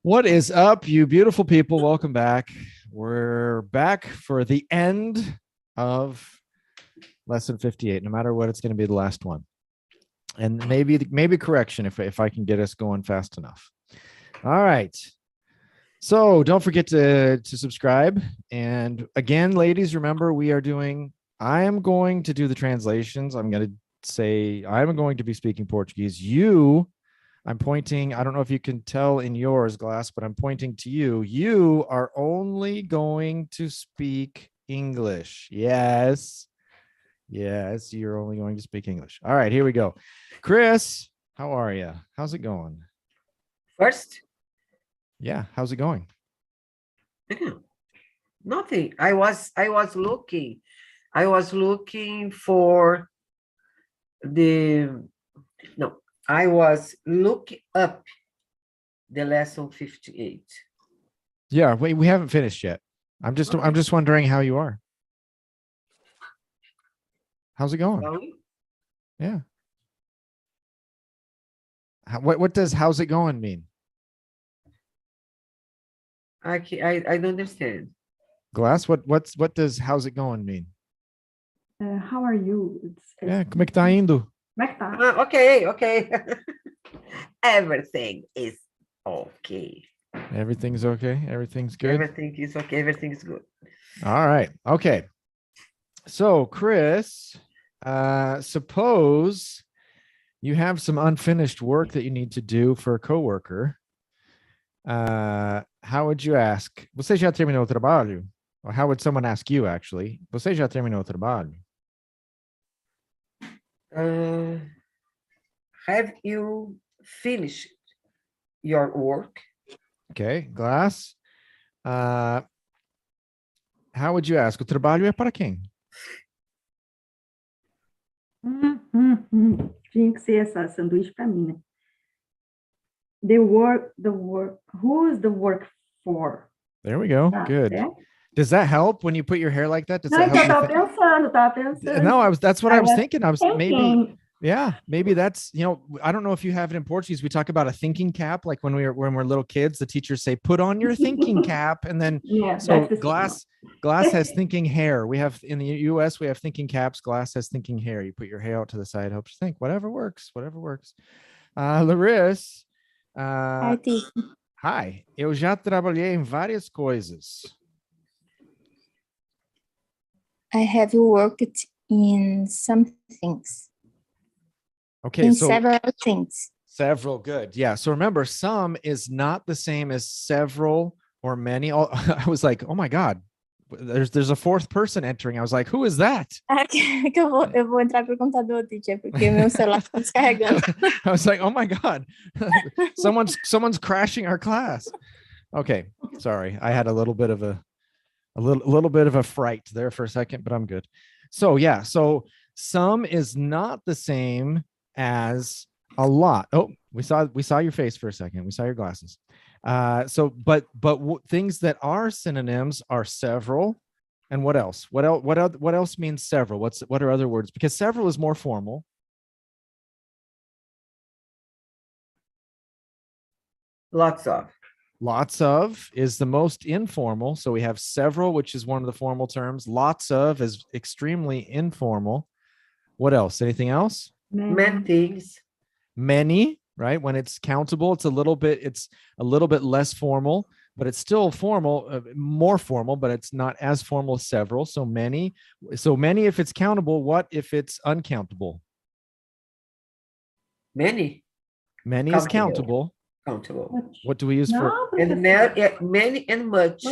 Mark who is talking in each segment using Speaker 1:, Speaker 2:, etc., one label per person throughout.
Speaker 1: What is up, you beautiful people? Welcome back. We're back for the end of lesson 58, no matter what, it's going to be the last one. And maybe correction if I can get us going fast enough. All right. So don't forget to subscribe. And again, ladies, remember I am going to do the translations. I'm going to say I'm going to be speaking Portuguese. I'm pointing, I don't know if you can tell in yours, Glass, but I'm pointing to you. You are only going to speak English. Yes. Yes, you're only going to speak English. All right, here we go. Chris, how are you? How's it going?
Speaker 2: First?
Speaker 1: Yeah, how's it going?
Speaker 2: Nothing. I was looking for I was looking up the lesson 58.
Speaker 1: Yeah, we haven't finished yet. I'm just wondering how you are. How's it going?
Speaker 2: Sorry?
Speaker 1: Yeah. What does how's it going mean?
Speaker 2: I don't understand.
Speaker 1: Glass, what does how's it going mean?
Speaker 3: How are you?
Speaker 1: Yeah, como é que tá indo?
Speaker 3: Como é que tá?
Speaker 2: Okay. Everything is okay.
Speaker 1: Everything's okay. Everything's good.
Speaker 2: Everything is okay. Everything is good.
Speaker 1: All right. Okay. So, Chris, suppose you have some unfinished work that you need to do for a coworker. How would you ask? Você já terminou o trabalho? Or how would someone ask you, actually? Você já terminou o trabalho?
Speaker 2: Have you finished your work?
Speaker 1: Okay, Glass. How would you ask? O trabalho é para quem?
Speaker 3: Tinha que ser essa sanduíche para mim, né? The work, who's the work for?
Speaker 1: There we go. Good.
Speaker 3: É?
Speaker 1: Does that help when you put your hair like that? Does
Speaker 3: Não,
Speaker 1: that
Speaker 3: então
Speaker 1: help?
Speaker 3: eu tava pensando.
Speaker 1: No, that's what I was thinking. I was
Speaker 3: thinking.
Speaker 1: maybe that's, I don't know if you have it in Portuguese. We talk about a thinking cap, like when we're little kids, the teachers say, put on your thinking cap. And then,
Speaker 3: Yeah,
Speaker 1: so Glass has thinking hair. We have in the US, we have thinking caps. Glass has thinking hair. You put your hair out to the side, helps you think, whatever works. Larissa, hi, eu já trabalhei em várias coisas.
Speaker 4: I have worked in some things.
Speaker 1: Okay,
Speaker 4: in
Speaker 1: so
Speaker 4: several things.
Speaker 1: Several, good. Yeah. So remember, some is not the same as several or many. I was like, oh my God, there's a fourth person entering. I was like, who is that?
Speaker 4: Eu vou entrar pro computador, teacher, porque meu celular está descarregando.
Speaker 1: I was like, oh my God, someone's crashing our class. Okay, sorry. I had a little bit of a fright there for a second, but I'm good. So yeah, so some is not the same as a lot. Oh, we saw your face for a second. We saw your glasses. But things that are synonyms are several. And what else? What else means several? What are other words? Because several is more formal. Lots of is the most informal. So we have several, which is one of the formal terms. Lots of is extremely informal. What else? Anything else?
Speaker 2: Many things.
Speaker 1: Many, right? When it's countable, it's a little bit less formal, but it's still formal, more formal, but it's not as formal as several. So many if it's countable. What if it's uncountable?
Speaker 2: Many
Speaker 1: is countable. What do we use for?
Speaker 2: And many and much.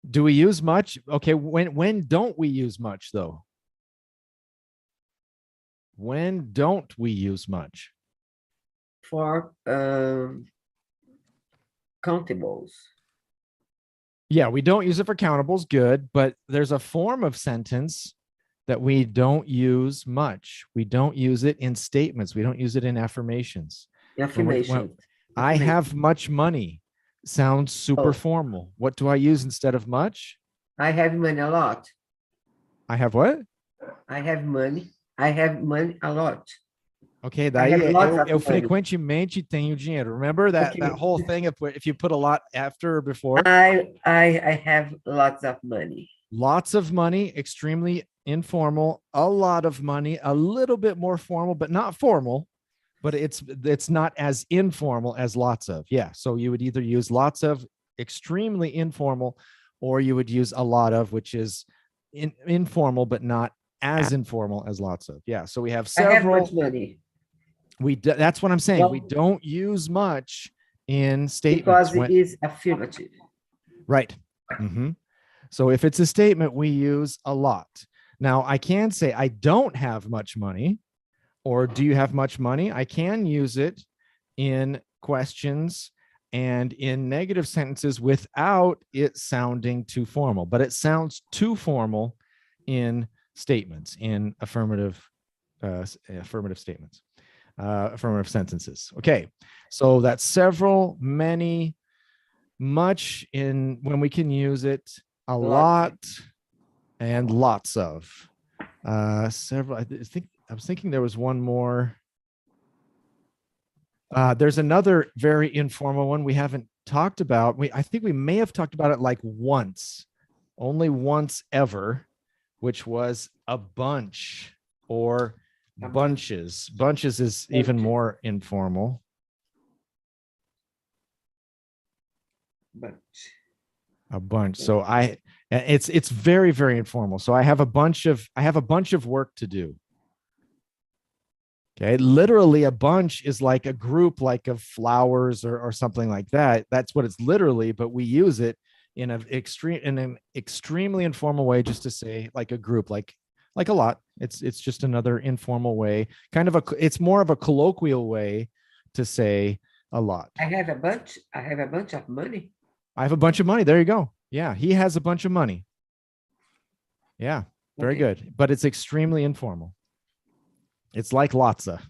Speaker 1: Do we use much? Okay, when don't we use much though? When don't we use much?
Speaker 2: For countables.
Speaker 1: Yeah, we don't use it for countables. Good, but there's a form of sentence that we don't use much. We don't use it in statements. We don't use it in affirmations. I have much money sounds super formal. What do I use instead of much?
Speaker 2: I have money a lot.
Speaker 1: I have what?
Speaker 2: I have money. I have money a lot.
Speaker 1: Ok,
Speaker 2: I
Speaker 1: daí
Speaker 2: have lots
Speaker 1: eu,
Speaker 2: of
Speaker 1: eu
Speaker 2: money.
Speaker 1: frequentemente tenho dinheiro. Remember that
Speaker 2: Okay.
Speaker 1: that whole thing if you put a lot after or before?
Speaker 2: I have lots of money.
Speaker 1: Lots of money, extremely informal, a lot of money, a little bit more formal, but not formal, but it's not as informal as lots of. Yeah. So you would either use lots of, extremely informal, or you would use a lot of, which is informal, but not as informal as lots of. Yeah. So we have
Speaker 2: I have
Speaker 1: several.
Speaker 2: much money
Speaker 1: That's what I'm saying. We
Speaker 2: Well-
Speaker 1: don't use much in statements.
Speaker 2: because it is affirmative.
Speaker 1: Right. Mhm. So if it's a statement, we use a lot. Now I can say I don't have much money, or do you have much money? I can use it in questions and in negative sentences without it sounding too formal, but it sounds too formal in statements, in affirmative statements, affirmative sentences. Okay, so that's several, many, much, in when we can use it, a lot, and lots of. Several. I was thinking there was one more. There's another very informal one we haven't talked about. I think we may have talked about it like once, only once ever, which was a bunch or
Speaker 2: A bunch.
Speaker 1: bunches. Bunches is even
Speaker 2: Bunches.
Speaker 1: more informal.
Speaker 2: But
Speaker 1: A bunch. So it's very, very informal. So I have a bunch of work to do. Okay, literally a bunch is like a group, like of flowers or something like that. That's what it's literally, but we use it in an extremely informal way, just to say like a group, like a lot. It's just another informal way, it's more of a colloquial way to say a lot.
Speaker 2: I have a bunch of money.
Speaker 1: I have a bunch of money. There you go. Yeah, he has a bunch of money. Yeah, very
Speaker 2: Okay.
Speaker 1: good. But it's extremely informal. It's like lots of.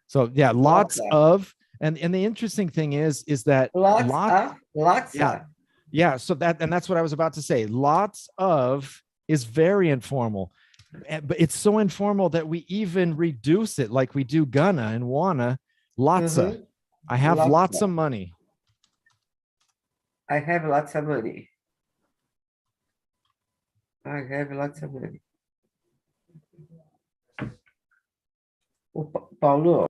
Speaker 1: So yeah, lots of. And the interesting thing is that
Speaker 2: Lots
Speaker 1: yeah.
Speaker 2: of.
Speaker 1: Yeah. So that's what I was about to say. Lots of is very informal, but it's so informal that we even reduce it, like we do gonna and wanna. Lots of.
Speaker 2: Mhm.
Speaker 1: I have
Speaker 2: Lots
Speaker 1: lots
Speaker 2: of.
Speaker 1: of money.
Speaker 2: I have lots of money. I have lots of money. Paulo,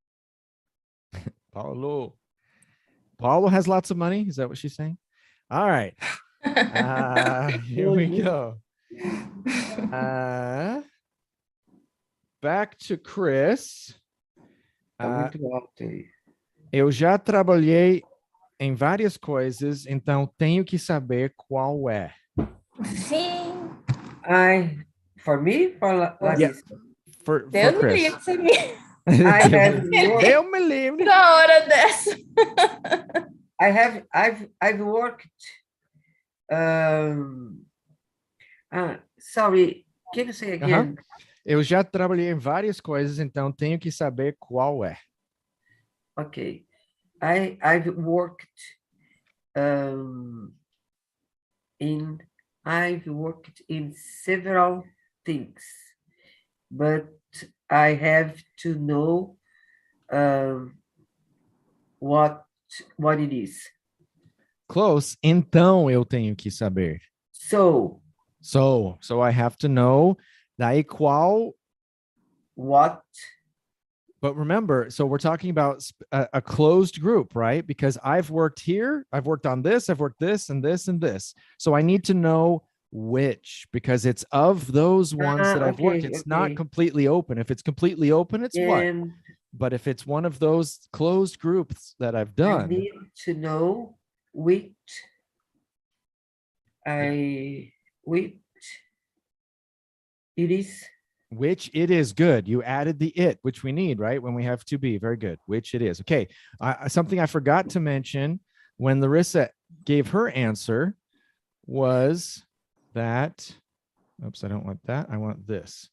Speaker 1: Paulo has lots of money. Is that what she's saying? All right. Here we go. Back to Chris.
Speaker 2: tá muito alto aí.
Speaker 1: Eu já trabalhei em várias coisas, então tenho que saber qual é.
Speaker 4: Sim.
Speaker 2: For me, for Larissa?
Speaker 1: For
Speaker 4: Deus me
Speaker 1: Chris.
Speaker 4: livre, você me...
Speaker 2: I have worked,
Speaker 1: Deus me livre.
Speaker 4: Na hora dessa.
Speaker 2: I've worked, sorry, can you say again?
Speaker 1: Eu já trabalhei em várias coisas, então tenho que saber qual é.
Speaker 2: Okay. I've worked in several things, but I have to know what it is.
Speaker 1: Close. Então eu tenho que saber.
Speaker 2: So
Speaker 1: I have to know. Daí qual.
Speaker 2: what?
Speaker 1: But remember, so we're talking about a closed group, right? Because I've worked here, I've worked on this, I've worked this and this and this. So I need to know which, because it's of those ones that I've worked. It's not completely open. If it's completely open, it's one.
Speaker 2: And
Speaker 1: But if it's one of those closed groups that I've
Speaker 2: I
Speaker 1: done,
Speaker 2: need to know which it is.
Speaker 1: which it is. Good. You added the it, which we need, right? When we have to be. Very good. Which it is. Okay. Something I forgot to mention when Larissa gave her answer was that, oops, I don't want that. I want this.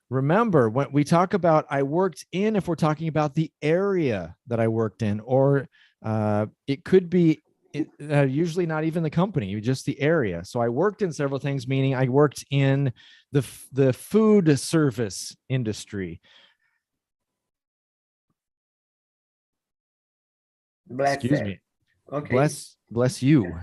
Speaker 1: Remember, when we talk about I worked in, if we're talking about the area that I worked in, or it could be usually not even the company, just the area. So I worked in several things, meaning I worked in the food service industry. Excuse
Speaker 2: Blessed.
Speaker 1: me.
Speaker 2: Okay.
Speaker 1: Bless you.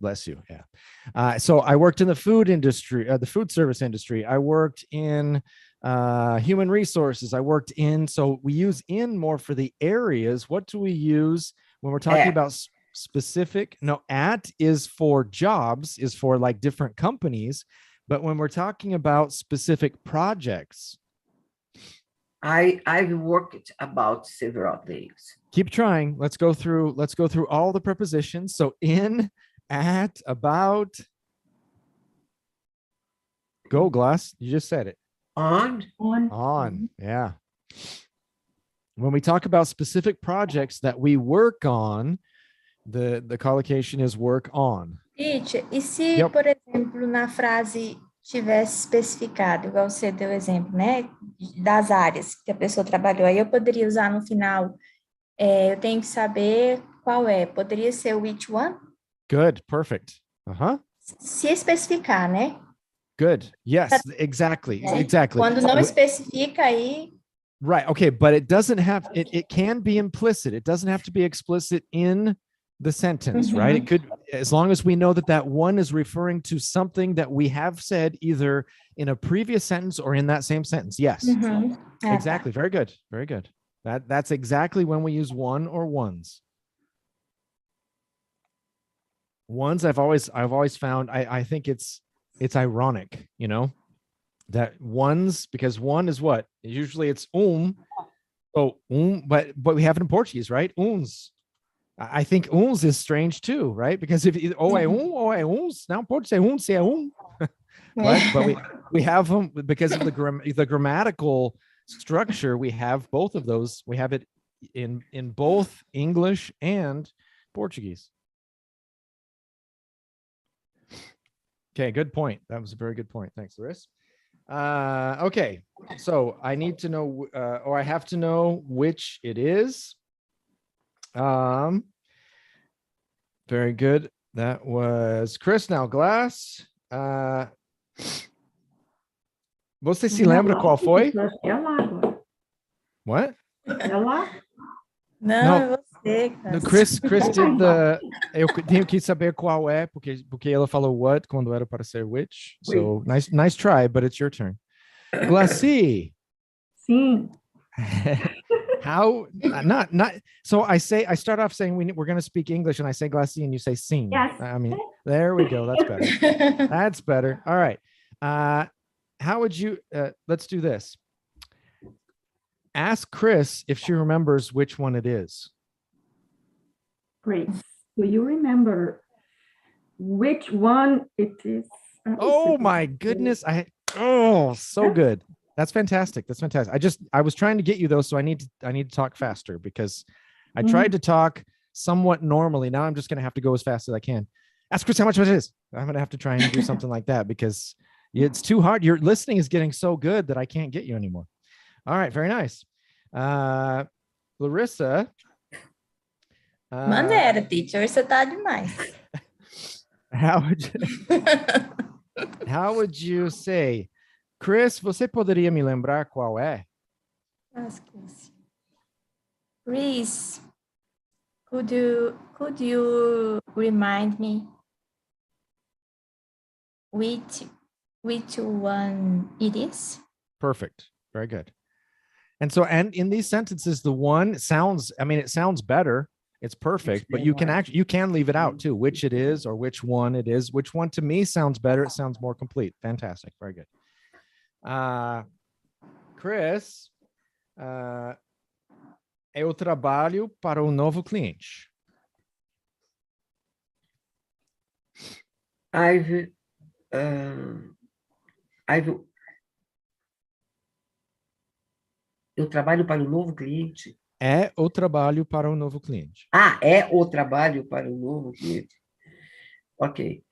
Speaker 1: Bless you. Yeah. So I worked in the food industry, the food service industry. I worked in human resources. I worked in, so we use in more for the areas. What do we use when we're talking
Speaker 2: At.
Speaker 1: about specific? No, at is for jobs, is for like different companies. But when we're talking about specific projects,
Speaker 2: I've worked about several things.
Speaker 1: keep trying. Let's go through all the prepositions. So in, at, about. Go, Glass. You just said it.
Speaker 2: On.
Speaker 1: On. Yeah. When we talk about specific projects that we work on, the collocation is work on.
Speaker 4: Teacher, e se,
Speaker 1: Yep.
Speaker 4: por exemplo, na frase tivesse especificado, igual você deu exemplo, né, das áreas que a pessoa trabalhou, aí eu poderia usar no final, eu tenho que saber qual é. Poderia ser which one?
Speaker 1: Good. Perfect. Uh-huh.
Speaker 4: Se especificar, né?
Speaker 1: Good. Yes, exactly.
Speaker 4: É.
Speaker 1: Exactly.
Speaker 4: Quando não especifica, aí...
Speaker 1: Right. Okay. But it doesn't have, it can be implicit. It doesn't have to be explicit in the sentence, right? It could, as long as we know that that one is referring to something that we have said either in a previous sentence or in that same sentence. Yes,
Speaker 4: Ah, tá.
Speaker 1: exactly. Very good. Very good. That's exactly when we use one or ones. Ones I've always found, I think it's ironic, you know, that ones, because one is what? Usually it's so but we have it in Portuguese, right? Uns. I think uns is strange too, right? Because if ou é uns, não pode ser se é right? But we have them because of the grammatical structure. We have both of those. We have it in both English and Portuguese. Okay, good point. That was a very good point. Thanks, Larissa. Okay, so I need to know, or I have to know which it is. Very good. That was Chris. Now, Glass. Você se lembra qual foi?
Speaker 3: É lá agora.
Speaker 1: What?
Speaker 3: É lá.
Speaker 4: Não, é você,
Speaker 1: No,
Speaker 4: cara.
Speaker 1: Chris did the. Eu tenho que saber qual é, porque ela falou what quando era para ser which. So nice try, but it's your turn. Glassy.
Speaker 3: Sim.
Speaker 1: How not so I start off saying we're going to speak English and I say glassy and you say sing.
Speaker 3: Yes.
Speaker 1: I mean, there we go. That's better. That's better. All right. How would you let's do this. Ask Chris if she remembers which one it is.
Speaker 3: Great. Do you remember which one it is?
Speaker 1: Oh my goodness. So good. That's fantastic. That's fantastic. I was trying to get you though, so I need to talk faster because I tried to talk somewhat normally. Now I'm just going to have to go as fast as I can. Ask Chris how much it is. I'm going to have to try and do something like that because it's too hard. Your listening is getting so good that I can't get you anymore. All right. Very nice. Larissa.
Speaker 4: Maneira, teacher. Você tá demais.
Speaker 1: How would you say, Chris, você poderia me lembrar qual é?
Speaker 4: Chris, could you remind me which one it is?
Speaker 1: Perfect. Very good. And so, and in these sentences, the one sounds, I mean, it sounds better. It's perfect, but you can leave it out too, which it is or which one it is. Which one to me sounds better. It sounds more complete. Fantastic. Very good. Chris, eu trabalho para um novo cliente.
Speaker 2: Eu trabalho para um novo cliente.
Speaker 1: É o trabalho para um novo cliente.
Speaker 2: É o trabalho para um novo cliente. Ok.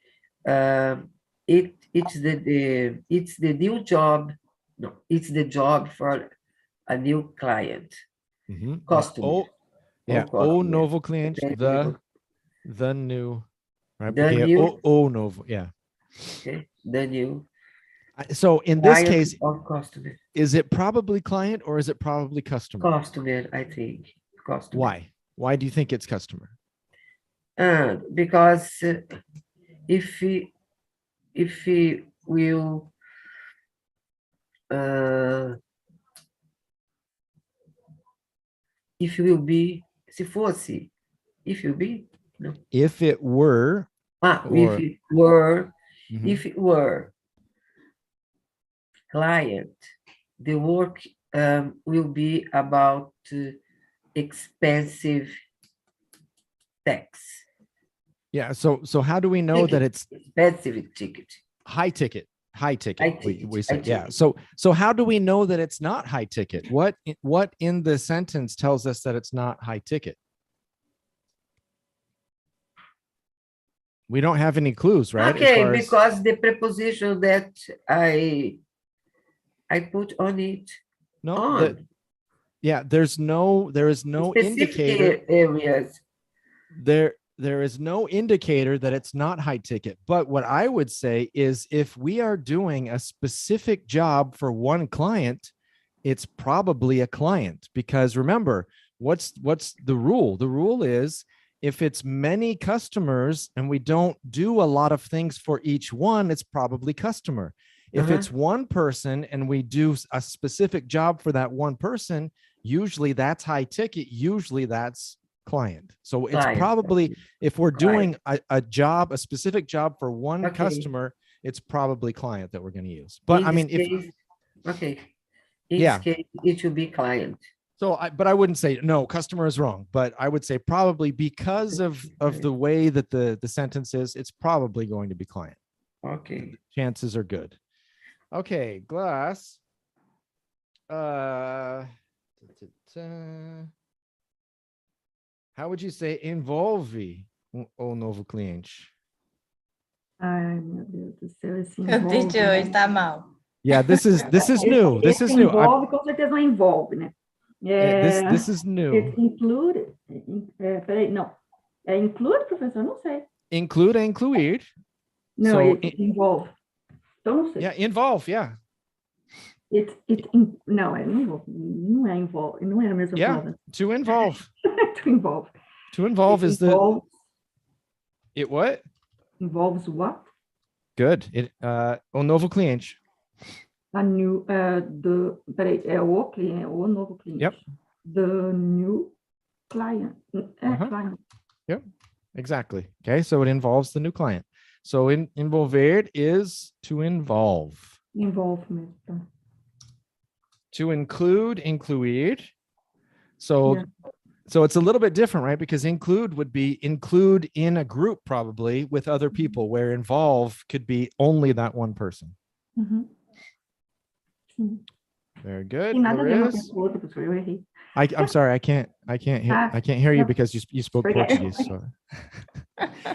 Speaker 2: It's the new job. No, it's the job for a new client. Customer.
Speaker 1: O novo cliente. The new. Right?
Speaker 2: The new.
Speaker 1: O novo. Yeah.
Speaker 2: Okay. The new.
Speaker 1: So in this case,
Speaker 2: of customer.
Speaker 1: Is it probably client or is it probably customer?
Speaker 2: Customer, I think. Customer.
Speaker 1: Why? Why do you think it's customer?
Speaker 2: Because if he will if will be, se fosse, if will be, no.
Speaker 1: If it were,
Speaker 2: If it were,
Speaker 1: Mhm.
Speaker 2: if it were client, the work will be about expensive tax.
Speaker 1: Yeah. So how do we know that it's
Speaker 2: Expensive ticket.
Speaker 1: high ticket? High ticket.
Speaker 2: High ticket,
Speaker 1: We say,
Speaker 2: high
Speaker 1: yeah.
Speaker 2: ticket.
Speaker 1: So how do we know that it's not high ticket? What in the sentence tells us that it's not high ticket? We don't have any clues, right?
Speaker 2: Okay, because the preposition that I put on it.
Speaker 1: No, yeah, there is no
Speaker 2: Specific
Speaker 1: indicator.
Speaker 2: areas.
Speaker 1: There is no indicator that it's not high ticket. But what I would say is if we are doing a specific job for one client, it's probably a client, because remember, what's the rule? The rule is if it's many customers and we don't do a lot of things for each one, it's probably customer. If it's one person and we do a specific job for that one person, usually that's high ticket. Usually that's client. So it's probably, if we're doing a specific job for one customer, it's probably client that we're going to use. But I mean,
Speaker 2: in this case, it should be client.
Speaker 1: So but I wouldn't say no, customer is wrong, but I would say probably because of the way that the sentence is, it's probably going to be client.
Speaker 2: Okay.
Speaker 1: Chances are good. Okay, Glass. How would you say envolve o novo cliente?
Speaker 3: Ai, meu Deus do céu, esse
Speaker 4: O
Speaker 3: envolve,
Speaker 4: vídeo
Speaker 3: né?
Speaker 4: hoje tá mal.
Speaker 1: Yeah, this is new. This is
Speaker 3: Esse
Speaker 1: new.
Speaker 3: envolve, com certeza não envolve, né?
Speaker 1: This is new.
Speaker 3: It include, peraí, não. Include, professor? Não sei.
Speaker 1: Include é incluir.
Speaker 3: Não,
Speaker 1: So,
Speaker 3: it involve. Então, não sei.
Speaker 1: Yeah, involve, yeah.
Speaker 3: Não, não é envolve, não é a mesma palavra.
Speaker 1: To involve.
Speaker 3: To involve.
Speaker 1: To involve
Speaker 3: It
Speaker 1: is
Speaker 3: involves,
Speaker 1: it what?
Speaker 3: Involves what?
Speaker 1: Good. O novo cliente.
Speaker 3: A new, peraí, o cliente, o novo cliente.
Speaker 1: Yep.
Speaker 3: The new client. Client.
Speaker 1: Yep, exactly. Okay, so it involves the new client. So envolver is to involve.
Speaker 3: Involvement.
Speaker 1: To include, incluir. So it's a little bit different, right? Because include would be include in a group probably with other people, where involve could be only that one person. Very good. I'm sorry, I can't hear you because you spoke Portuguese. So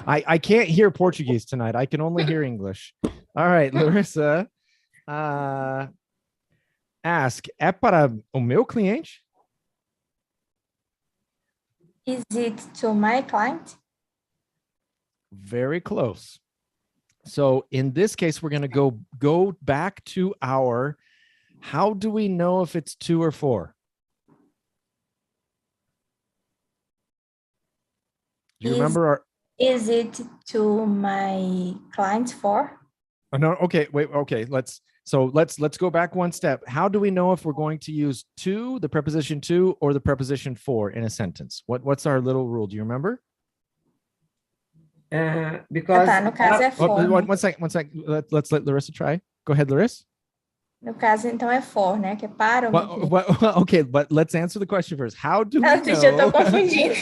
Speaker 1: I can't hear Portuguese tonight. I can only hear English. All right, Larissa. Ask, é para o meu cliente?
Speaker 4: Is it to my client?
Speaker 1: Very close. So in this case, we're going to go back to our, how do we know if it's to or for? Do you remember our?
Speaker 4: Is it to my client for?
Speaker 1: Oh, no, okay, wait, okay, let's go back one step. How do we know if we're going to use to, the preposition to, or the preposition for in a sentence? What's our little rule? Do you remember?
Speaker 2: Because
Speaker 4: no caso é for.
Speaker 1: One second. Let's let Larissa try. Go ahead, Larissa.
Speaker 4: No caso, então é for, né? Que é para o
Speaker 1: okay, but let's answer the question first. How do we know?
Speaker 4: Eu tô confundindo.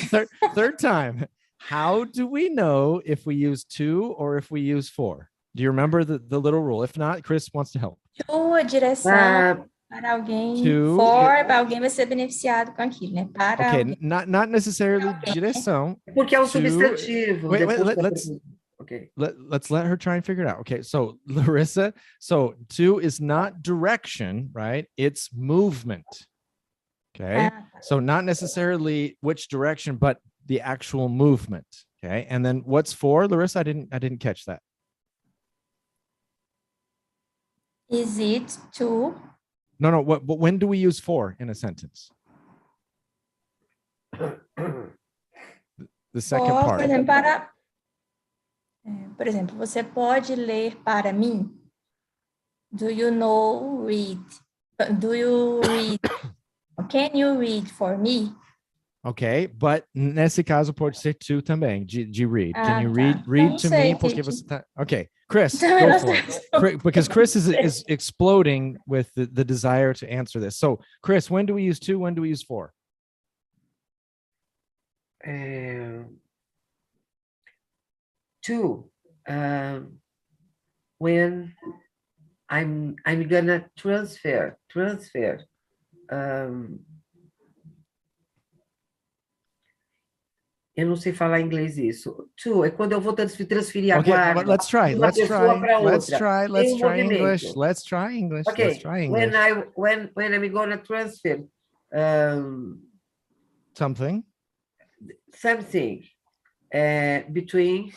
Speaker 1: Third time. How do we know if we use to or if we use for? Do you remember the little rule? If not, Chris wants to help.
Speaker 4: To, a direção para alguém.
Speaker 1: To,
Speaker 4: for, para alguém vai ser beneficiado com aquilo, né? Para
Speaker 1: okay,
Speaker 4: alguém.
Speaker 1: not necessarily direção.
Speaker 2: Porque é um substantivo.
Speaker 1: Wait, let's let her try and figure it out. Okay, so Larissa, so to is not direction, right? It's movement. Okay, so not necessarily which direction, but the actual movement. Okay, and then what's for, Larissa? I didn't catch that.
Speaker 4: Is it to?
Speaker 1: No. But when do we use for in a sentence? the second
Speaker 4: Por
Speaker 1: part.
Speaker 4: exemplo, por exemplo, você pode ler para mim? Do you know read? Do you read? Can you read for me?
Speaker 1: Ok, but nesse caso pode ser tu também, de read. Can you
Speaker 4: Tá.
Speaker 1: read
Speaker 4: Não
Speaker 1: to
Speaker 4: sei,
Speaker 1: me? Porque
Speaker 4: teacher.
Speaker 1: você tá... Ok, Chris,
Speaker 4: Também
Speaker 1: go
Speaker 4: não
Speaker 1: for
Speaker 4: sei.
Speaker 1: it. Because Chris is exploding with the desire to answer this. So, Chris, when do we use to? When do we use for?
Speaker 2: To, when I'm gonna transfer. Eu não sei falar em inglês isso. To é quando eu vou transferir a
Speaker 1: Okay,
Speaker 2: guarda
Speaker 1: let's try.
Speaker 2: de uma
Speaker 1: Let's
Speaker 2: pessoa
Speaker 1: try.
Speaker 2: para
Speaker 1: Let's
Speaker 2: outra.
Speaker 1: try.
Speaker 2: Tem
Speaker 1: Let's try
Speaker 2: movimento.
Speaker 1: English. Let's try English.
Speaker 2: Okay,
Speaker 1: Let's try English.
Speaker 2: when I'm gonna transfer
Speaker 1: Something.
Speaker 2: something between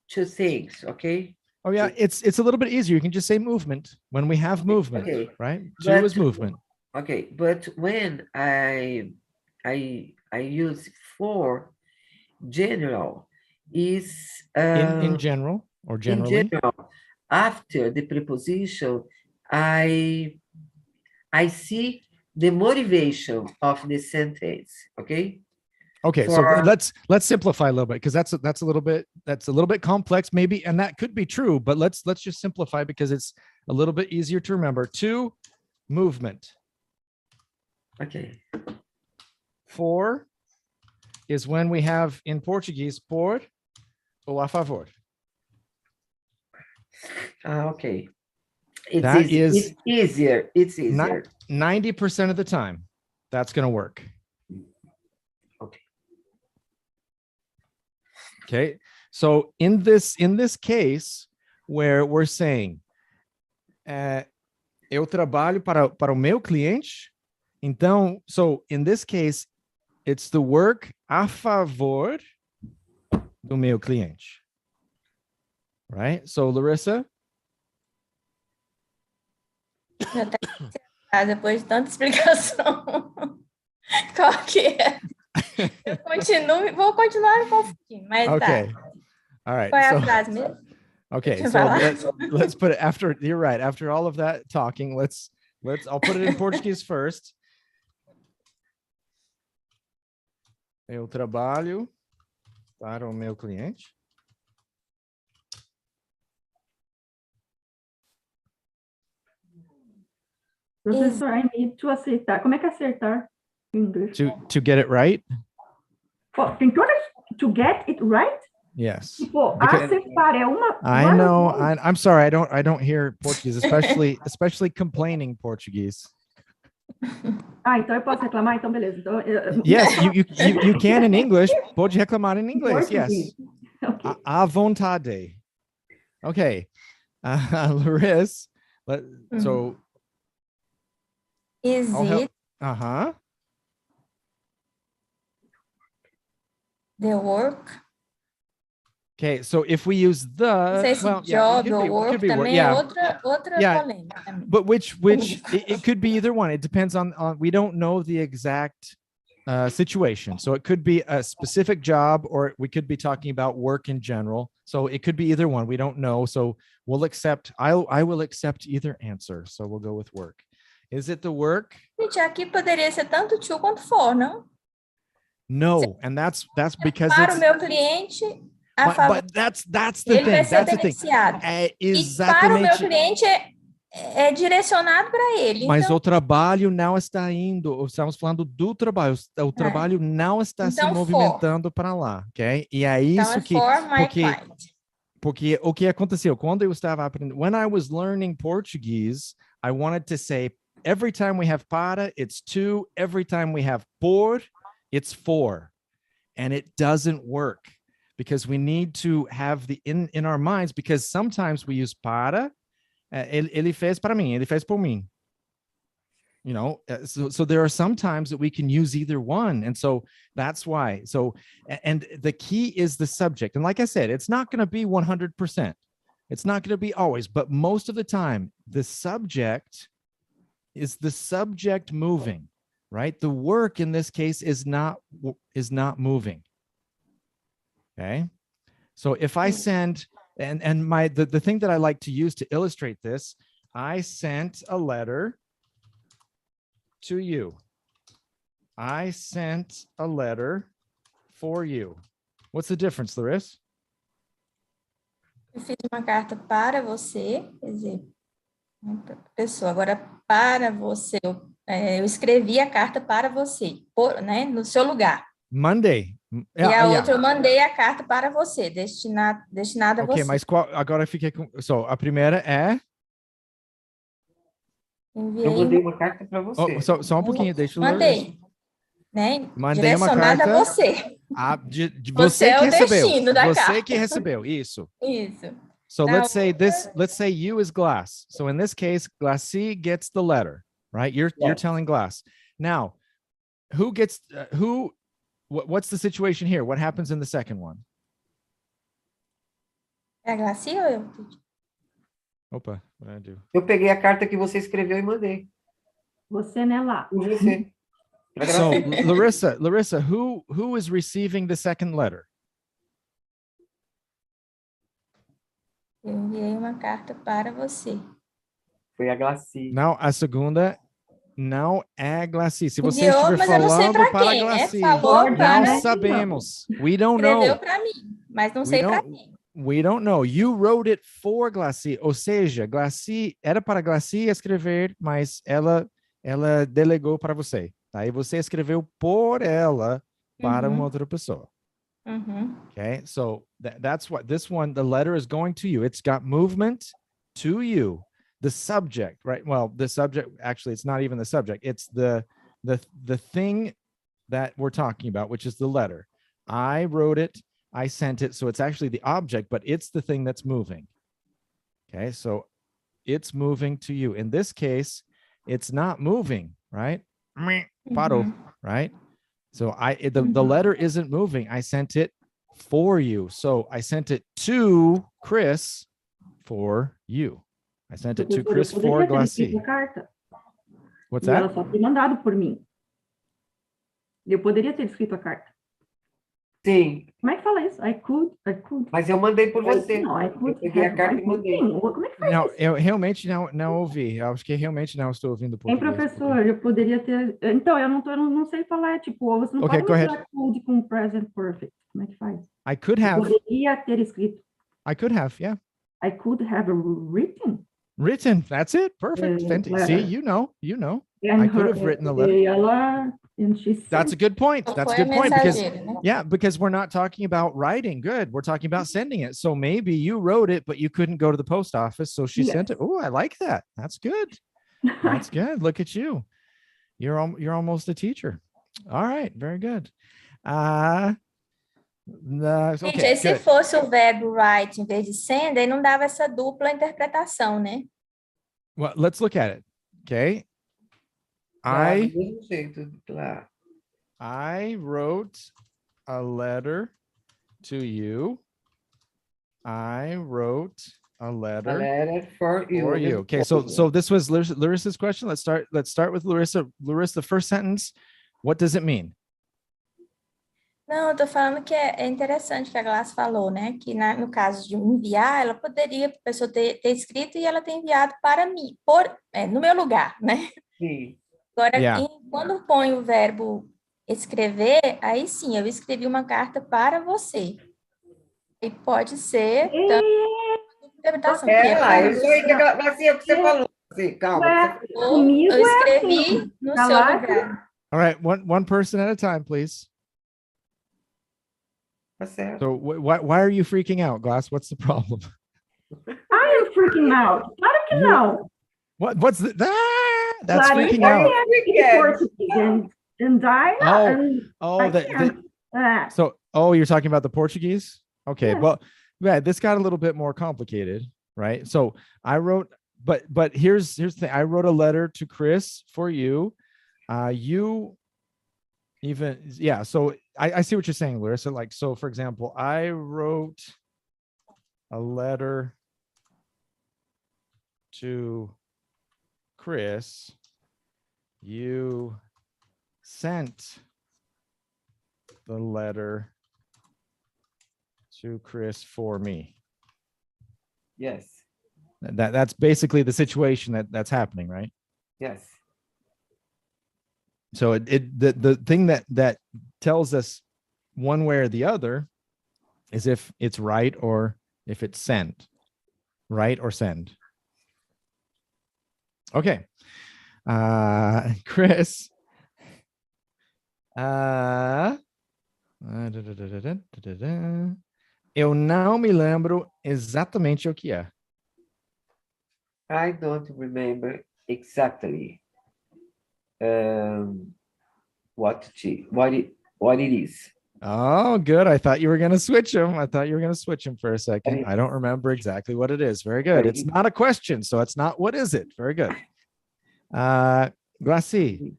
Speaker 2: two things, okay?
Speaker 1: Oh yeah, it's a little bit easier. You can just say movement when we have movement,
Speaker 2: Okay.
Speaker 1: right? To is
Speaker 2: But-
Speaker 1: movement.
Speaker 2: Okay, but when I use for, general is
Speaker 1: In general or
Speaker 2: in
Speaker 1: generally.
Speaker 2: general. After the preposition, I see the motivation of the sentence. Okay.
Speaker 1: Okay, so
Speaker 2: For-
Speaker 1: let's simplify a little bit because that's a little bit complex maybe, and that could be true, but let's just simplify because it's a little bit easier to remember. To, movement.
Speaker 2: Okay.
Speaker 1: For is when we have in Portuguese por ou a favor.
Speaker 2: Okay. It's
Speaker 1: That
Speaker 2: easy.
Speaker 1: is-
Speaker 2: It's easier. It's easier.
Speaker 1: 90% of the time, that's going to work.
Speaker 2: Okay.
Speaker 1: Okay. So in this case where we're saying eu trabalho para o meu cliente, então, so in this case, it's the work a favor do meu cliente. Right? So Larissa,
Speaker 4: Já tá depois de tanta explicação. Qual que é? Vou continuar confundindo, mas
Speaker 1: okay.
Speaker 4: tá.
Speaker 1: All right.
Speaker 4: Qual é a
Speaker 1: So,
Speaker 4: frase mesmo?
Speaker 1: okay,
Speaker 4: Vai
Speaker 1: so
Speaker 4: lá.
Speaker 1: let's put it after, you're right. After all of that talking, I'll put it in Portuguese first. Eu trabalho para o meu cliente.
Speaker 3: Professor, I need to acertar. Como é que é acertar em inglês?
Speaker 1: To get it right?
Speaker 3: Tem todas... To get it right?
Speaker 1: Yes.
Speaker 3: Tipo,
Speaker 1: Because-
Speaker 3: acertar é uma...
Speaker 1: I know. I'm sorry. I don't hear Portuguese, especially complaining Portuguese.
Speaker 3: Então eu posso reclamar? Então, beleza. Então,
Speaker 1: Yes, you can in English. Pode reclamar em inglês. Yes.
Speaker 3: Okay.
Speaker 1: À vontade. Okay. Larissa, so
Speaker 4: Is
Speaker 1: I'll help.
Speaker 4: it
Speaker 1: Uh-huh.
Speaker 4: the work?
Speaker 1: Okay, so if we use the,
Speaker 4: Não sei se
Speaker 1: well, yeah, it
Speaker 4: job
Speaker 1: could
Speaker 4: ou
Speaker 1: be,
Speaker 4: work
Speaker 1: could be work,
Speaker 4: também é
Speaker 1: yeah.
Speaker 4: outra
Speaker 1: Yeah.
Speaker 4: polêmica também.
Speaker 1: But which it could be either one. It depends on we don't know the exact situation. So it could be a specific job, or we could be talking about work in general. So it could be either one. We don't know. So we'll accept. I will accept either answer. So we'll go with work. Is it the work?
Speaker 4: Gente, aqui poderia ser tanto to quanto for, não?
Speaker 1: No, and that's because
Speaker 4: Para o
Speaker 1: it's.
Speaker 4: meu cliente, a favor,
Speaker 1: But that's the
Speaker 4: ele vai
Speaker 1: thing.
Speaker 4: ser
Speaker 1: That's the thing.
Speaker 4: beneficiado.
Speaker 1: É
Speaker 4: E para o meu
Speaker 1: exatamente.
Speaker 4: cliente é direcionado para ele.
Speaker 1: Mas
Speaker 4: Então,
Speaker 1: o trabalho não está indo. Estamos falando do trabalho. O trabalho não está se
Speaker 4: Então,
Speaker 1: movimentando para lá, ok? E é
Speaker 4: então
Speaker 1: isso
Speaker 4: é
Speaker 1: que
Speaker 4: for my
Speaker 1: porque
Speaker 4: client.
Speaker 1: porque o que aconteceu quando eu estava aprendendo, when I was learning Portuguese, I wanted to say every time we have para, it's to, every time we have por, it's for. And it doesn't work because we need to have the in our minds, because sometimes we use para, ele fez para mim, ele fez por mim. You know, so there are some times that we can use either one. And so that's why. So, and the key is the subject. And like I said, it's not going to be 100%. It's not going to be always, but most of the time, the subject is the subject moving, right? The work in this case is not moving. Okay. So if I send, and my the thing that I like to use to illustrate this, I sent a letter to you. I sent a letter for you. What's the difference, Larissa?
Speaker 4: Eu fiz uma carta para você, quer dizer, pessoa, agora para você, eu escrevi a carta para você, né, no seu lugar.
Speaker 1: Monday.
Speaker 4: E a outra eu mandei a carta para você, destinada a você.
Speaker 1: Ok, mas agora eu fiquei com... So, a primeira é...
Speaker 2: Eu mandei uma carta para você.
Speaker 1: Só um pouquinho, deixa eu...
Speaker 4: Mandei, né?
Speaker 1: Mandei uma
Speaker 4: direcionada
Speaker 1: carta...
Speaker 4: a você.
Speaker 1: Você
Speaker 4: é
Speaker 1: que
Speaker 4: o
Speaker 1: recebeu.
Speaker 4: destino da
Speaker 1: Você
Speaker 4: carta.
Speaker 1: que recebeu, isso.
Speaker 4: Isso.
Speaker 1: So let's say you is Glass. So in this case, Glassy gets the letter, right? You're telling Glass. Now, who gets what's the situation here? What happens in the second one?
Speaker 4: É a Glaci ou eu?
Speaker 1: Opa, what did I do?
Speaker 2: Eu peguei a carta que você escreveu e mandei.
Speaker 3: Você, né, lá.
Speaker 2: Você.
Speaker 1: So Larissa, who is receiving the second letter?
Speaker 4: Eu enviei uma carta para você.
Speaker 2: Foi a Glaci.
Speaker 1: Não, a segunda não é Glaci. Se você
Speaker 4: Enviou,
Speaker 1: estiver
Speaker 4: mas eu não sei
Speaker 1: falando
Speaker 4: para
Speaker 1: para
Speaker 4: quem, né?
Speaker 1: Glaci,
Speaker 4: Falou
Speaker 1: não
Speaker 4: para...
Speaker 1: sabemos. We don't know.
Speaker 4: Escreveu para mim, mas não sei para quem.
Speaker 1: We don't know. You wrote it for Glaci. Ou seja, Glaci era para Glaci escrever, mas ela delegou para você. Tá? E você escreveu por ela para uma outra pessoa. Okay, so that's what this one, the letter is going to you. It's got movement to you. The subject, right? Well, the subject, actually, it's not even the subject. It's the thing that we're talking about, which is the letter. I wrote it, I sent it. So it's actually the object, but it's the thing that's moving. Okay, so it's moving to you. In this case, it's not moving, right? Parou, right? So the letter isn't moving. I sent it for you. So I sent it to Chris for you. I sent it to Chris for Glaci. What's that?
Speaker 3: Ela só foi mandado por mim. Eu poderia ter escrito a carta.
Speaker 2: Sim.
Speaker 3: Como é que fala isso? I could.
Speaker 2: Mas eu mandei por você.
Speaker 3: Não, I could.
Speaker 2: Eu peguei a carta e mandei.
Speaker 3: Como é que faz
Speaker 1: Não,
Speaker 3: isso?
Speaker 1: eu realmente não ouvi. Eu acho que realmente não estou ouvindo
Speaker 3: Hein,
Speaker 1: português.
Speaker 3: professor, eu poderia ter... Então, eu não sei falar, tipo, você não
Speaker 1: Okay,
Speaker 3: pode
Speaker 1: go ahead.
Speaker 3: misturar could com present perfect. Como é que faz?
Speaker 1: I could
Speaker 3: Eu
Speaker 1: have.
Speaker 3: poderia ter escrito.
Speaker 1: I could have, yeah.
Speaker 3: I could have written.
Speaker 1: Written. That's it. Perfect. See, you know. I could have written the letter. That's a good point. That's a good point because we're not talking about writing. Good. We're talking about sending it. So maybe you wrote it, but you couldn't go to the post office. So she sent it. Oh, I like that. That's good. That's good. Look at you. You're almost a teacher. All right. Very good.
Speaker 4: Gente, aí se fosse o verbo write em vez de send, aí não dava essa dupla interpretação, né?
Speaker 1: Well, let's look at it. Okay.
Speaker 2: Do mesmo jeito,
Speaker 1: I wrote a letter to you. I wrote a letter
Speaker 2: for you.
Speaker 1: Okay, so this was Larissa's question. Let's start with Larissa. Larissa, the first sentence, what does it mean?
Speaker 4: Não, eu tô falando que é interessante que a Glass falou, né? Que no caso de enviar, ela poderia a pessoa ter escrito e ela ter enviado para mim, no meu lugar, né?
Speaker 2: Sim.
Speaker 4: Agora, quando põe o verbo escrever, aí sim, eu escrevi uma carta para você. E pode ser interpretação.
Speaker 2: Eu sei que é o que você falou. Assim, calma.
Speaker 4: Eu escrevi no seu lugar.
Speaker 1: All right, one person at a time, please.
Speaker 2: Tá certo.
Speaker 1: So why are you freaking out, Glass? What's the problem?
Speaker 3: I am freaking out. Claro que não.
Speaker 1: What's the that's
Speaker 3: claro,
Speaker 1: freaking out. So you're talking about the Portuguese? Okay, yes. Well, yeah, this got a little bit more complicated, right? So I wrote, but here's the thing. I wrote a letter to Chris for you. So I see what you're saying, Larissa. Like, so for example, I wrote a letter to Chris. You sent the letter to Chris for me.
Speaker 2: Yes.
Speaker 1: That's basically the situation that's happening, right?
Speaker 2: Yes.
Speaker 1: So the thing that tells us one way or the other is if it's right or if it's send. Right or send. Okay. Chris. Eu não me lembro exatamente o que é.
Speaker 2: I don't remember exactly what it is.
Speaker 1: Oh, good. I thought you were going to switch them. For a second. I don't remember exactly what it is. Very good. It's not a question, so it's not what is it. Very good. Glaci,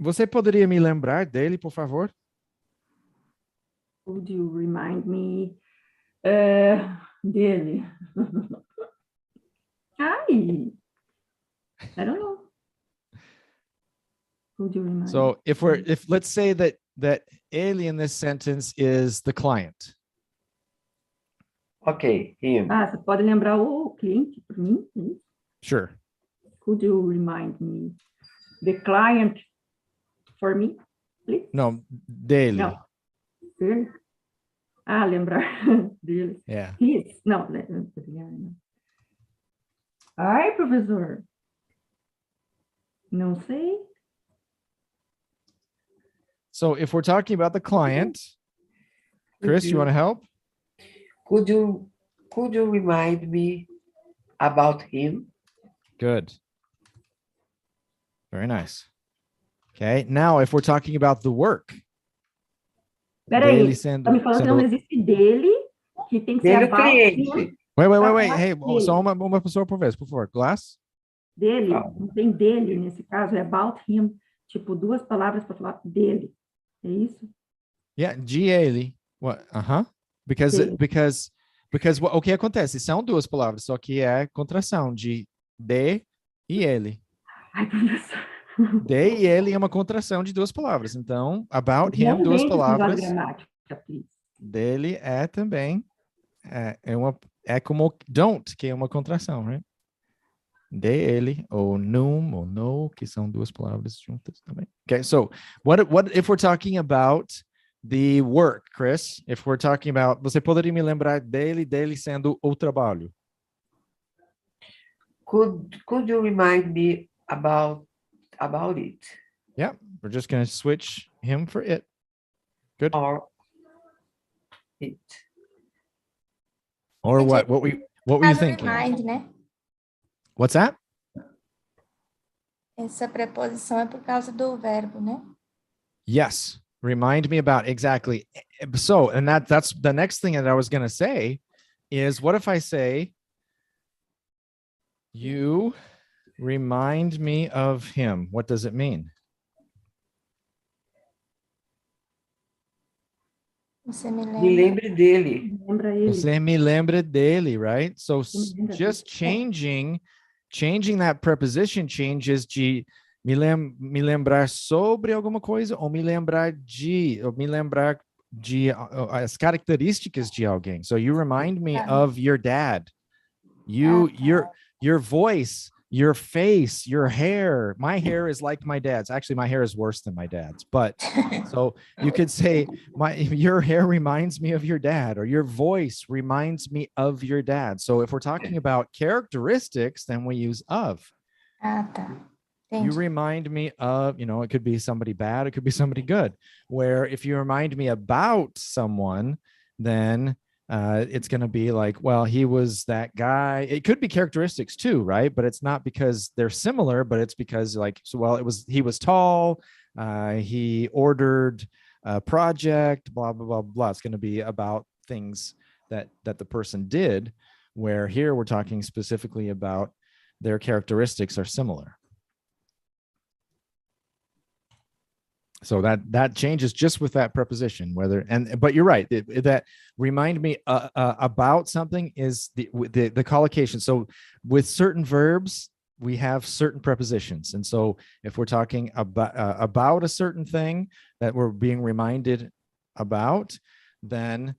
Speaker 1: você poderia me lembrar dele, por favor?
Speaker 3: Would you remind me dele? I don't know. Would you remind me?
Speaker 1: So if let's say that ele in this sentence is the client.
Speaker 2: Okay, him.
Speaker 3: Você pode lembrar o cliente para mim?
Speaker 1: Sure.
Speaker 3: Could you remind me the client for me, please?
Speaker 1: No, dele.
Speaker 3: No. Dele? Lembrar dele.
Speaker 1: Yeah.
Speaker 3: His. Não. Ai, professor. Não sei.
Speaker 1: So if we're talking about the client, Chris, you want to help?
Speaker 2: Could you remind me about him?
Speaker 1: Good. Very nice. Okay. Now, if we're talking about the work.
Speaker 3: Peraí, tá me falando que não existe dele, que tem que ser about him.
Speaker 1: Wait. Hey, só uma pessoa por vez, por favor. Glass?
Speaker 3: Dele, não tem dele nesse caso, é about him. Tipo, duas palavras para falar dele. É isso?
Speaker 1: Yeah, de ele. What? Because o que acontece? São duas palavras, só que é contração de e ele.
Speaker 3: Ai, professor.
Speaker 1: De e ele é uma contração de duas palavras. Então, about him, duas palavras. Dele é também é como don't, que é uma contração, right? De ele, ou num, ou no, que são duas palavras juntas também. Okay, so what if we're talking about the work, Chris? If we're talking about, você poderia me lembrar dele sendo o trabalho?
Speaker 2: Could you remind me about it?
Speaker 1: Yeah, we're just going to switch him for it. Good.
Speaker 2: Or it.
Speaker 1: Or what? What were you thinking?
Speaker 4: Remind, né?
Speaker 1: What's that?
Speaker 4: Essa preposição é por causa do verbo, né?
Speaker 1: Yes. Remind me about, exactly. So, and that's the next thing that I was going to say is, what if I say, you remind me of him? What does it mean?
Speaker 4: Você me
Speaker 2: Me lembre dele.
Speaker 1: Você me lembra dele, right? So just changing that preposition changes de me lembrar sobre alguma coisa ou me lembrar de as características de alguém. So you remind me of your dad. Your voice, your face, your hair. My hair is like my dad's. Actually, my hair is worse than my dad's. But so you could say, your hair reminds me of your dad, or your voice reminds me of your dad. So if we're talking about characteristics, then we use of. You remind me of, it could be somebody bad, it could be somebody good. Where if you remind me about someone, then it's going to be like, well, he was that guy. It could be characteristics too, right? But it's not because they're similar, but it's because he was tall, he ordered a project, blah, blah, blah, blah. It's going to be about things that the person did, where here we're talking specifically about their characteristics are similar. So that changes just with that preposition, but you're right, that remind me about something is the collocation. So with certain verbs, we have certain prepositions. And so if we're talking about a certain thing that we're being reminded about, then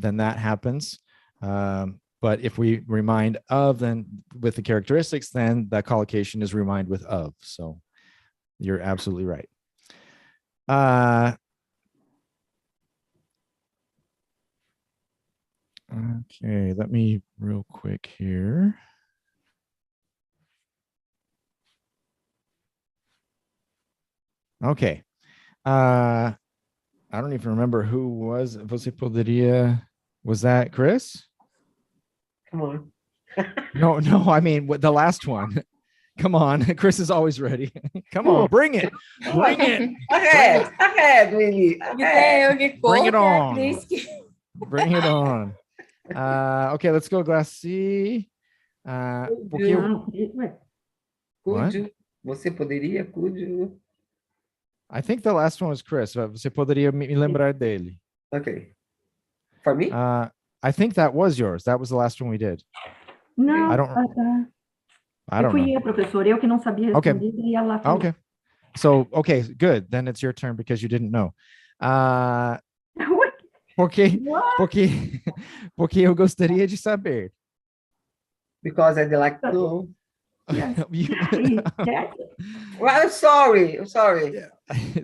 Speaker 1: that happens. But if we remind of, then with the characteristics, then the collocation is remind with of. So you're absolutely right. Okay, let me real quick here. Okay. I don't even remember who was. Você poderia, was that Chris?
Speaker 2: Come on.
Speaker 1: No, I mean the last one. Come on, Chris is always ready. Come on, bring it. Bring it.
Speaker 2: Ahead, Willy.
Speaker 1: Bring it on. Bring it on. Okay, let's go, Glassy.
Speaker 2: Could you? Você poderia? Could you?
Speaker 1: I think the last one was Chris. Você poderia me lembrar dele.
Speaker 2: Okay. For me?
Speaker 1: I think that was yours. That was the last one we did.
Speaker 3: Não.
Speaker 1: I don't
Speaker 3: Fui
Speaker 1: know.
Speaker 3: eu, professor. Eu que não sabia responder e ela falou.
Speaker 1: Okay. So, okay, good. Then it's your turn because you didn't know. Porque eu gostaria de saber.
Speaker 2: Because I'd like to know.
Speaker 3: Yes.
Speaker 2: Well, I'm sorry.
Speaker 1: Yeah.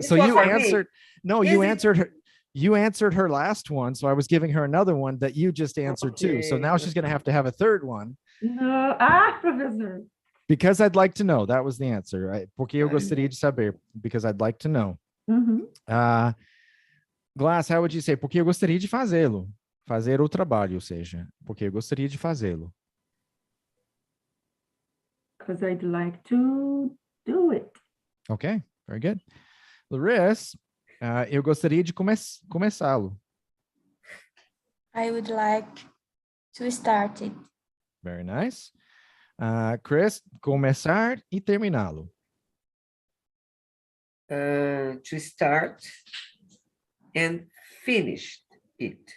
Speaker 1: So you answered. No, you answered her. You answered her last one, so I was giving her another one that you just answered too. So now she's going to have a third one.
Speaker 3: No. Professor.
Speaker 1: Because I'd like to know. That was the answer. Right? Porque eu gostaria de saber. Because I'd like to know. Glass, how would you say? Porque eu gostaria de fazê-lo. Fazer o trabalho, ou seja, porque eu gostaria de fazê-lo.
Speaker 3: Because I'd like to do it.
Speaker 1: Okay, very good. Larissa, eu gostaria de começá-lo.
Speaker 4: I would like to start it.
Speaker 1: Very nice. Chris, começar e terminá-lo.
Speaker 2: To start and finish it.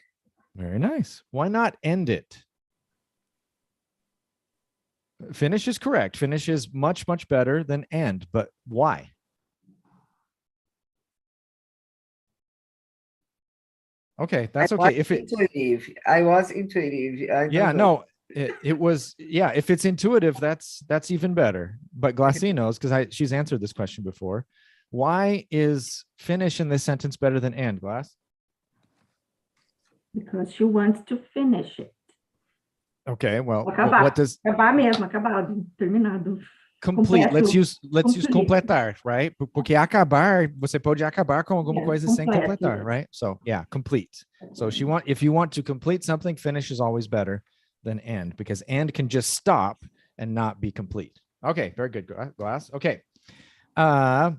Speaker 1: Very nice. Why not end it? Finish is correct. Finish is much, much better than end, but why? Okay, that's okay. If it,
Speaker 2: I was intuitive.
Speaker 1: yeah, no, it was, yeah, if it's intuitive, that's even better. But Glassy knows because she's answered this question before. Why is finish in this sentence better than end, Glass?
Speaker 3: Because she wants to finish it.
Speaker 1: Okay, well,
Speaker 3: Acabar.
Speaker 1: what does
Speaker 3: Acabar mesmo, acabado, terminado.
Speaker 1: complete? Let's use
Speaker 3: Complete.
Speaker 1: completar, right? Porque acabar, você pode acabar com alguma coisa sem
Speaker 3: completo,
Speaker 1: completar,
Speaker 3: yes.
Speaker 1: right? So yeah, complete. So if you want to complete something, finish is always better than end because end can just stop and not be complete. Okay, very good, Glass. Okay. Back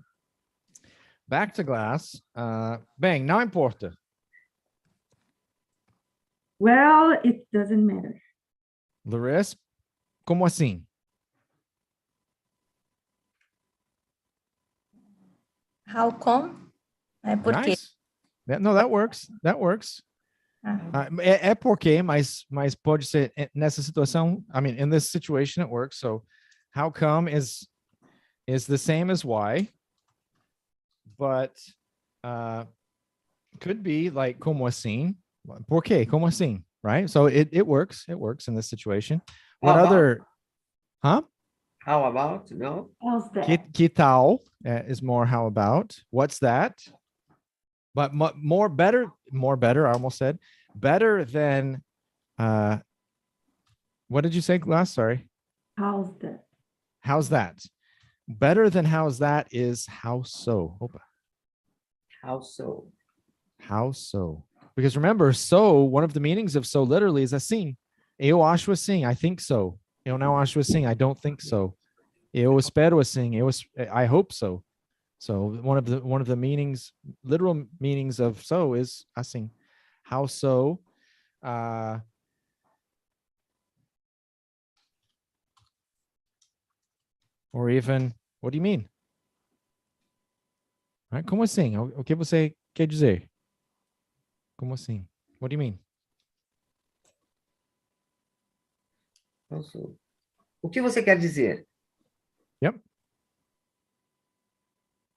Speaker 1: to Glass. Bem, não importa.
Speaker 3: Well, it doesn't matter.
Speaker 1: Larissa, como assim?
Speaker 4: How come? Por quê?
Speaker 1: Nice. No, that works. That works. É porque, mas pode ser nessa situação. I mean, in this situation, it works. So, how come is the same as why, but could be like como assim? Por quê? Como assim? Right? So it works. It works in this situation. What other? Huh?
Speaker 2: How about? No.
Speaker 3: How's that?
Speaker 1: Que tal is more how about. What's that? But more better. I almost said better than. What did you say last? Sorry.
Speaker 3: How's that?
Speaker 1: How's that? Better than how's that is how so. Opa.
Speaker 2: How so?
Speaker 1: How so? Because remember, so one of the meanings of so literally is assim. Eu acho assim. I think so. Eu não acho assim. I don't think so. Eu espero assim. I hope so. So one of the meanings, literal meanings of so is assim. How so? Or even, what do you mean? Right? Como assim? O que você quer dizer? Como assim? What do you mean?
Speaker 2: Also, o que você quer dizer?
Speaker 1: Yep.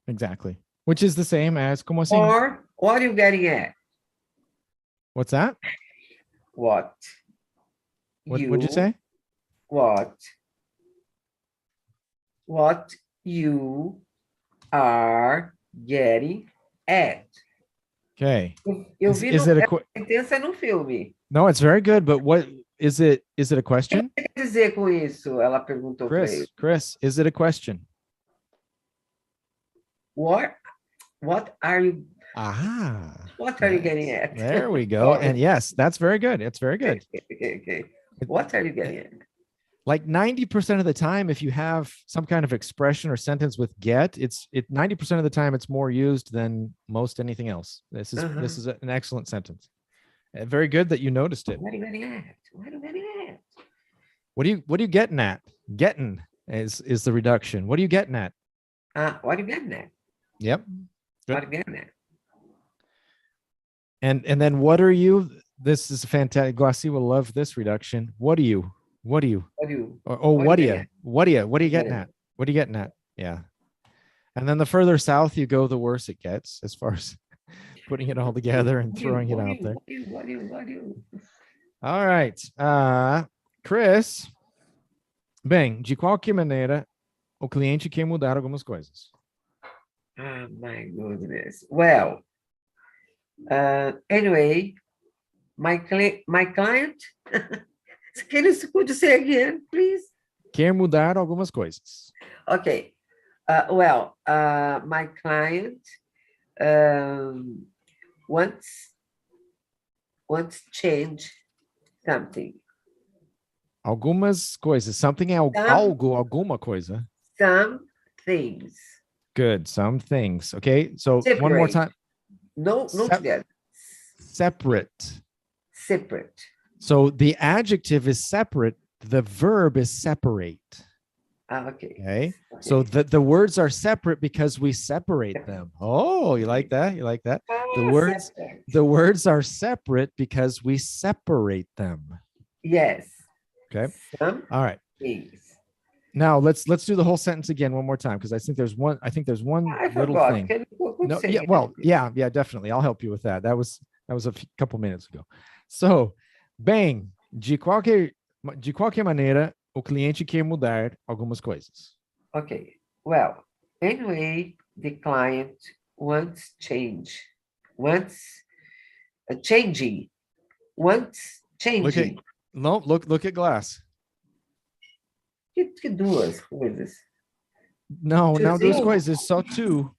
Speaker 1: Exactly. Which is the same as como assim?
Speaker 2: Or what are you getting at?
Speaker 1: What's that?
Speaker 2: What
Speaker 1: What'd you say?
Speaker 2: What you are getting at.
Speaker 1: Okay.
Speaker 2: Eu
Speaker 1: Is
Speaker 2: vi
Speaker 1: it a
Speaker 2: intensa no filme.
Speaker 1: No, it's very good, but what is it? Is it a question?
Speaker 2: O que quer dizer com isso? Ela perguntou para ele.
Speaker 1: Chris, is it a question?
Speaker 2: What are you
Speaker 1: What
Speaker 2: are you getting at?
Speaker 1: There we go. And yes, that's very good. It's very good.
Speaker 2: Okay. What are you getting at?
Speaker 1: Like 90% of the time, if you have some kind of expression or sentence with get, 90% of the time it's more used than most anything else. This is an excellent sentence. Very good that you noticed it.
Speaker 2: What are you getting at? What are you getting at?
Speaker 1: What are you getting at? Getting is the reduction. What are you getting at?
Speaker 2: What are you getting at?
Speaker 1: Yep. Good.
Speaker 2: What are you getting at?
Speaker 1: And then what are you? This is fantastic. Glossy will love this reduction. What are you? What are you?
Speaker 2: What are you?
Speaker 1: What are you? What are you? What are you getting at? What are you getting at? Yeah. And then the further south you go, the worse it gets as far as putting it all together and throwing it out there.
Speaker 2: What are you?
Speaker 1: All right. Chris. Bem, de qualquer maneira, o cliente quer mudar algumas coisas.
Speaker 2: My goodness. Well, anyway, my client, can you say again, please?
Speaker 1: Quer mudar algumas coisas.
Speaker 2: Okay. My client wants change something.
Speaker 1: Algumas coisas. Something é algo, alguma coisa.
Speaker 2: Some things.
Speaker 1: Good. Some things. Okay. So
Speaker 2: Separate.
Speaker 1: One more time.
Speaker 2: No, together.
Speaker 1: Separate.
Speaker 2: Separate.
Speaker 1: So the adjective is separate. The verb is separate.
Speaker 2: Okay.
Speaker 1: Okay. So the words are separate because we separate them. Oh, you like that? You like that? The words are separate because we separate them.
Speaker 2: Yes.
Speaker 1: Okay.
Speaker 2: Some
Speaker 1: all right.
Speaker 2: things.
Speaker 1: Now let's do the whole sentence again one more time because I think there's one little thing. No, yeah, definitely. I'll help you with that. That was a couple minutes ago. So, bem, de qualquer maneira, o cliente quer mudar algumas coisas.
Speaker 2: Okay. Well, anyway, the client wants change. Wants changing. Wants changing.
Speaker 1: Look at Glass.
Speaker 2: Que duas coisas.
Speaker 1: No, duas coisas, só two.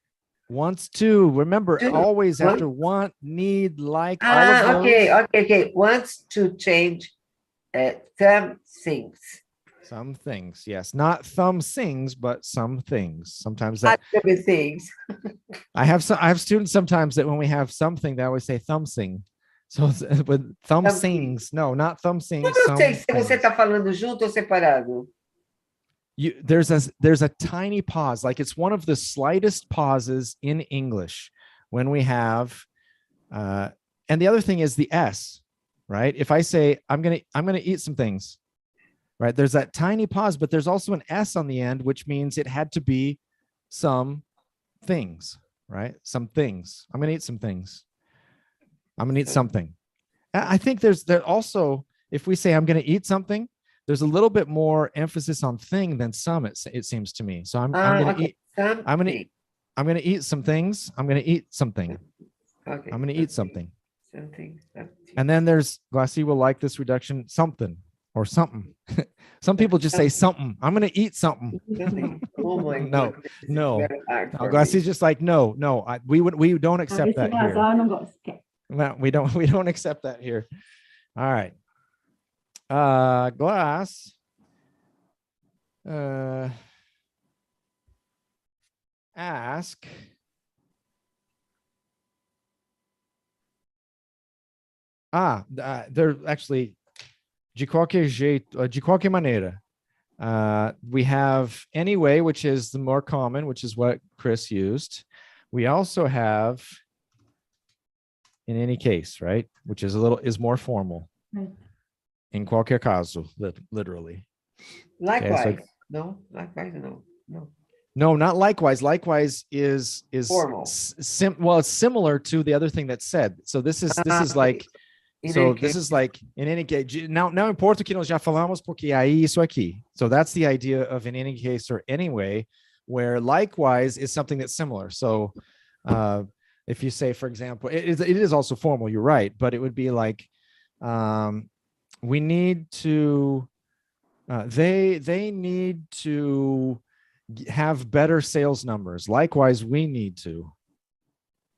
Speaker 1: Wants to. Remember, always after want, need, like, all of those.
Speaker 2: Okay. Wants to change some things.
Speaker 1: Some things, yes. Not thumb sings, but some things. Sometimes that
Speaker 2: things.
Speaker 1: I have students sometimes that when we have something, they always say thumb sing. So with thumb sings, no, not thumb sings.
Speaker 2: Eu não sei se você está falando junto ou separado.
Speaker 1: There's a tiny pause, like it's one of the slightest pauses in English when we have, and the other thing is the S, right? If I say I'm gonna eat some things, right? There's that tiny pause, but there's also an S on the end, which means it had to be some things, right? Some things. I'm gonna eat some things. I'm gonna eat something. I think there also, if we say I'm gonna eat something, there's a little bit more emphasis on thing than some, it seems to me. So I'm gonna eat some things. I'm gonna eat something.
Speaker 2: Okay.
Speaker 1: I'm gonna eat something.
Speaker 2: Something.
Speaker 1: And then there's, Glassy will like this reduction, something or something. Some people just say something. I'm gonna eat something.
Speaker 2: Oh my
Speaker 1: No.
Speaker 2: God.
Speaker 1: Glassy's just like, no. We don't accept that here. No, we don't accept that here. All right. Glass. Ask. They're actually de qualquer jeito, de qualquer maneira. We have anyway, which is the more common, which is what Chris used. We also have in any case, right? Which is more formal.
Speaker 3: Right.
Speaker 1: In qualquer caso, literally.
Speaker 2: Likewise.
Speaker 1: Okay,
Speaker 2: No, likewise, no.
Speaker 1: No, not likewise. Likewise is
Speaker 2: formal.
Speaker 1: It's similar to the other thing that's said. So this is like So this is like, in any case, não importa o que nós já falamos, porque aí isso aqui. So that's the idea of in any case or anyway, where likewise is something that's similar. So if you say, for example, it is also formal, you're right, but it would be like, we need to, they need to have better sales numbers. Likewise, we need to.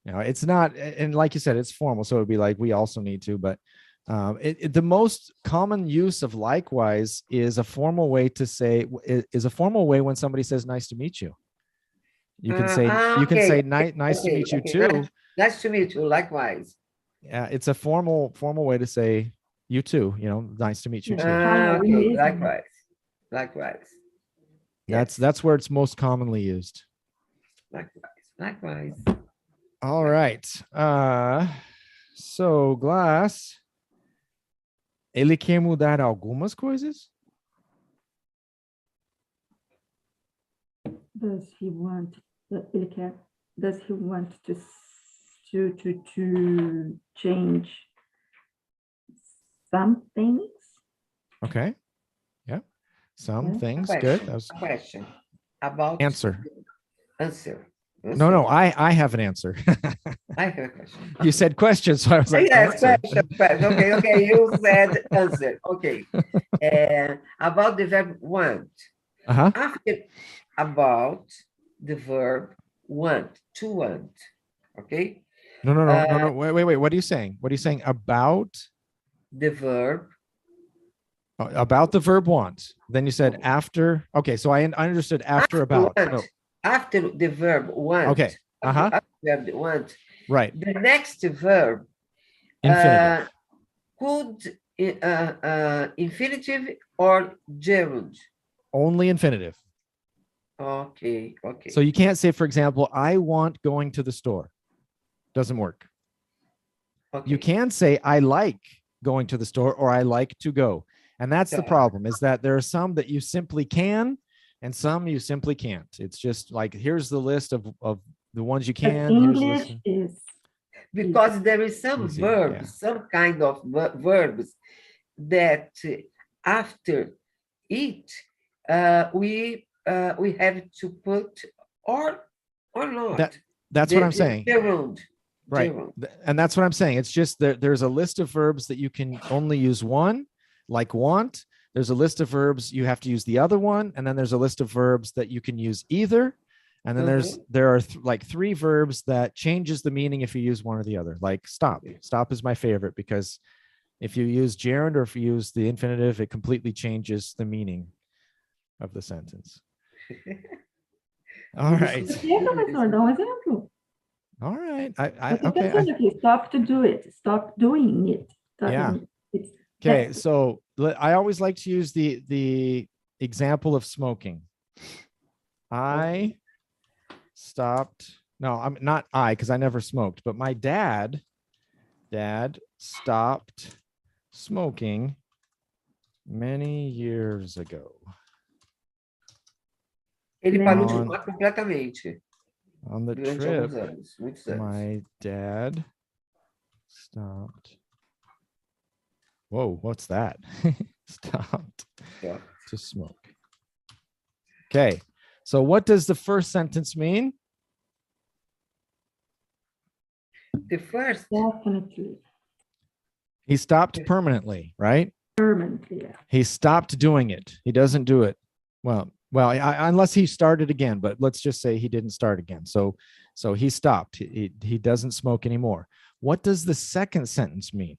Speaker 1: You know, it's not, and like you said, it's formal, so it would be like we also need to. But the most common use of likewise is a formal way to say, is a formal way when somebody says nice to meet you. You can say nice to meet you too.
Speaker 2: Nice to meet you. Likewise.
Speaker 1: Yeah, it's a formal way to say you too. You know, nice to meet you too.
Speaker 2: Okay. Likewise.
Speaker 1: That's where it's most commonly used.
Speaker 2: Likewise.
Speaker 1: All right. So Glass, ele quer mudar algumas coisas?
Speaker 3: Does he want? Does he want to change some things?
Speaker 1: Okay. Yeah. Some things.
Speaker 2: Question.
Speaker 1: Good. That was
Speaker 2: a question about
Speaker 1: answer.
Speaker 2: No,
Speaker 1: I have an answer.
Speaker 2: I have a question.
Speaker 1: You said question, so I was like,
Speaker 2: yes,
Speaker 1: answer.
Speaker 2: question. Okay. You said answer. Okay. About the verb want. After about the verb want, to want. Okay.
Speaker 1: No. Wait. What are you saying? What are you saying about
Speaker 2: the verb?
Speaker 1: About the verb want. Then you said after. Okay, so I understood after about. No.
Speaker 2: After the verb want.
Speaker 1: Okay.
Speaker 2: After the verb want.
Speaker 1: Right.
Speaker 2: The next verb
Speaker 1: infinitive.
Speaker 2: Could infinitive or gerund?
Speaker 1: Only infinitive.
Speaker 2: Okay.
Speaker 1: So you can't say, for example, I want going to the store. Doesn't work. Okay. You can say I like going to the store or I like to go. And that's the problem, is that there are some that you simply can and some you simply can't. It's just like, here's the list of the ones you can.
Speaker 3: English is
Speaker 2: because there is some verbs, some kind of verbs that after it we have to put or not.
Speaker 1: That's what I'm saying. Right.
Speaker 2: Gerund.
Speaker 1: And that's what I'm saying. It's just that there's a list of verbs that you can only use one, like want. There's a list of verbs you have to use the other one, and then there's a list of verbs that you can use either. And then there are like three verbs that changes the meaning if you use one or the other. Like stop. Stop is my favorite because if you use gerund or if you use the infinitive, it completely changes the meaning of the sentence. All right. All right. Okay.
Speaker 3: Stop to do it. Stop doing it.
Speaker 1: Yeah. Okay. So I always like to use the example of smoking. I stopped. No, I'm not because I never smoked, but my dad stopped smoking many years ago.
Speaker 2: Ele parou de fumar completamente.
Speaker 1: On the trip, my dad stopped. Whoa, what's that? Stopped to smoke. Okay, so what does the first sentence mean?
Speaker 2: The first,
Speaker 3: definitely.
Speaker 1: He stopped permanently, right?
Speaker 3: Permanently. Yeah.
Speaker 1: He stopped doing it. He doesn't do it. Well, unless he started again, but let's just say he didn't start again. So he stopped. He doesn't smoke anymore. What does the second sentence mean?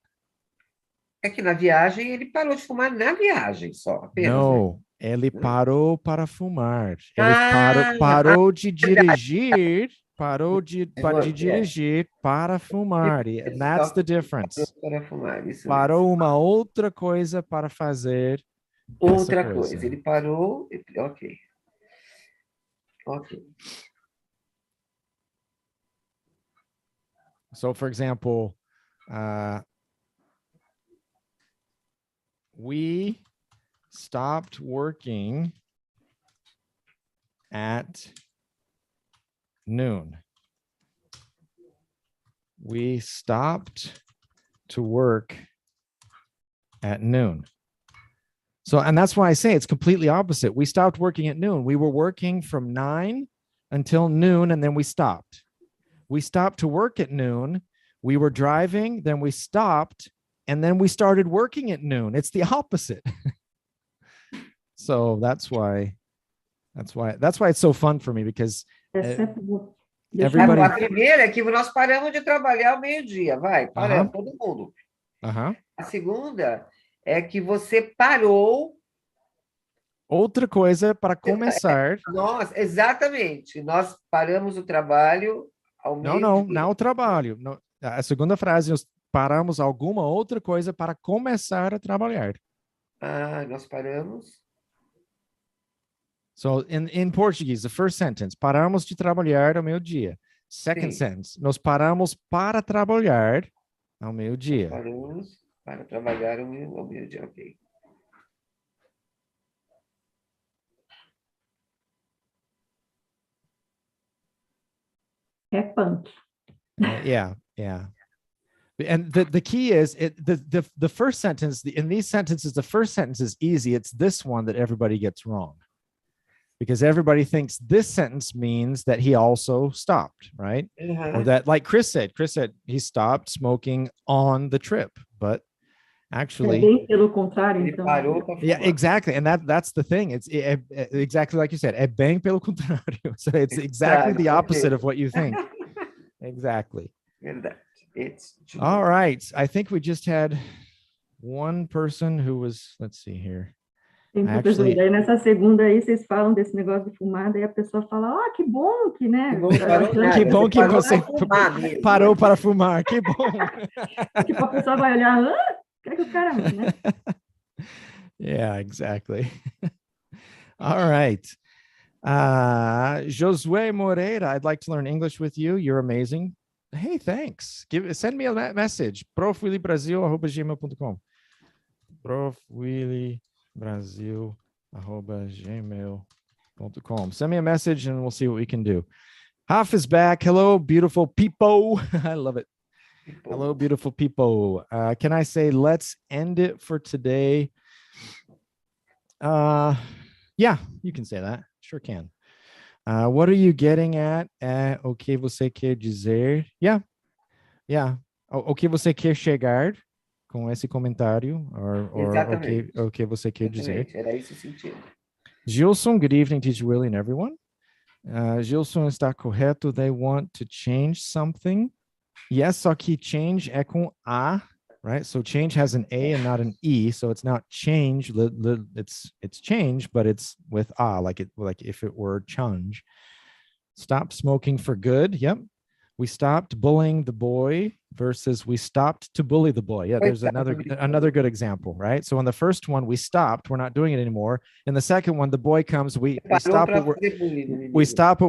Speaker 2: É que na viagem ele parou de fumar na viagem só, apenas.
Speaker 1: No, ele parou para fumar. Ele parou de dirigir. Parou de dirigir para fumar. And that's the difference.
Speaker 2: Para fumar, isso
Speaker 1: parou uma outra coisa para fazer.
Speaker 2: Outra coisa. Ele parou. Ok.
Speaker 1: So, for example, we stopped working at noon. We stopped to work at noon. So, and that's why I say it's completely opposite. We stopped working at noon. We were working from 9 until noon, and then we stopped. We stopped to work at noon. We were driving, then we stopped, and then we started working at noon. It's the opposite. So that's why it's so fun for me, because everybody.
Speaker 2: A primeira é que nós paramos de trabalhar ao meio-dia, vai, paramos, todo mundo. A segunda é que você parou.
Speaker 1: Outra coisa para começar.
Speaker 2: Nós, exatamente, nós paramos o trabalho ao meio-dia.
Speaker 1: Não o trabalho. Não. A segunda frase, nós paramos alguma outra coisa para começar a trabalhar.
Speaker 2: Nós paramos.
Speaker 1: So in Portuguese, the first sentence, paramos de trabalhar ao meio-dia. Second sentence, nós paramos para trabalhar ao meio-dia.
Speaker 2: Paramos para trabalhar ao meio-dia, ok.
Speaker 3: É punk.
Speaker 1: Yeah. And the key is the first sentence, in these sentences, the first sentence is easy. It's this one that everybody gets wrong, because everybody thinks this sentence means that he also stopped, right? Or that, like Chris said he stopped smoking on the trip, but actually,
Speaker 3: pelo contrário, então.
Speaker 1: Yeah, exactly. And that's the thing. It's exactly like you said, é bem pelo contrário. So it's exactly the opposite of what you think. Exactly. All right. I think we just had one person who was, let's see here.
Speaker 3: Actually, daí nessa segunda aí, vocês falam desse negócio de fumar, daí a pessoa fala, que bom que, né?
Speaker 1: Que bom que você parou para fumar, que bom.
Speaker 3: Tipo, a pessoa vai olhar, o que é que o cara, né?
Speaker 1: Yeah, exactly. All right. Josué Moreira, I'd like to learn English with you. You're amazing. Hey, thanks. Send me a message. profwillybrasil@gmail.com. profwillybrasil@gmail.com. Send me a message and we'll see what we can do. Haf is back. Hello, beautiful people. I love it. Hello, beautiful people. Can I say let's end it for today? Yeah, you can say that. Sure can. What are you getting at? O que você quer dizer? Yeah. O que você quer chegar com esse comentário? Or o que você quer dizer?
Speaker 2: Era esse o sentido.
Speaker 1: Gilson, good evening, Teacher Willy and everyone. Gilson está correto. They want to change something. Yes, só que change é com A, right? So change has an A and not an E, so it's not change. It's change, but it's with A, like if it were change. Stop smoking for good. Yep. We stopped bullying the boy versus we stopped to bully the boy. Yeah, there's another good example, right? So in the first one, we stopped. We're not doing it anymore. In the second one, the boy comes. We stop what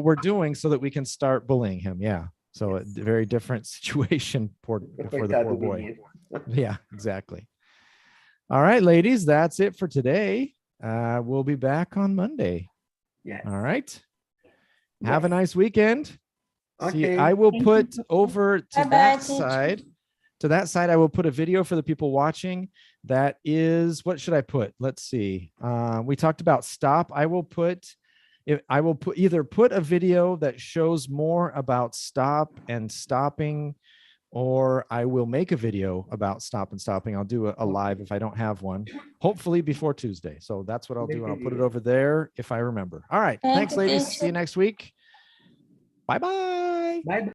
Speaker 1: we're doing so that we can start bullying him. Yeah. So a very different situation for the poor boy. Yeah, exactly. All right, ladies, that's it for today. We'll be back on Monday.
Speaker 2: Yes.
Speaker 1: All right. Have a nice weekend.
Speaker 2: Okay.
Speaker 1: See, I will put over to that side. To that side, I will put a video for the people watching. That is, what should I put? Let's see. We talked about stop. I will either put a video that shows more about stop and stopping, or I will make a video about stop and stopping. I'll do a live if I don't have one, hopefully before Tuesday. So that's what I'll do. And I'll put it over there if I remember. All right. Thanks, ladies. See you next week. Bye-bye.
Speaker 2: Bye.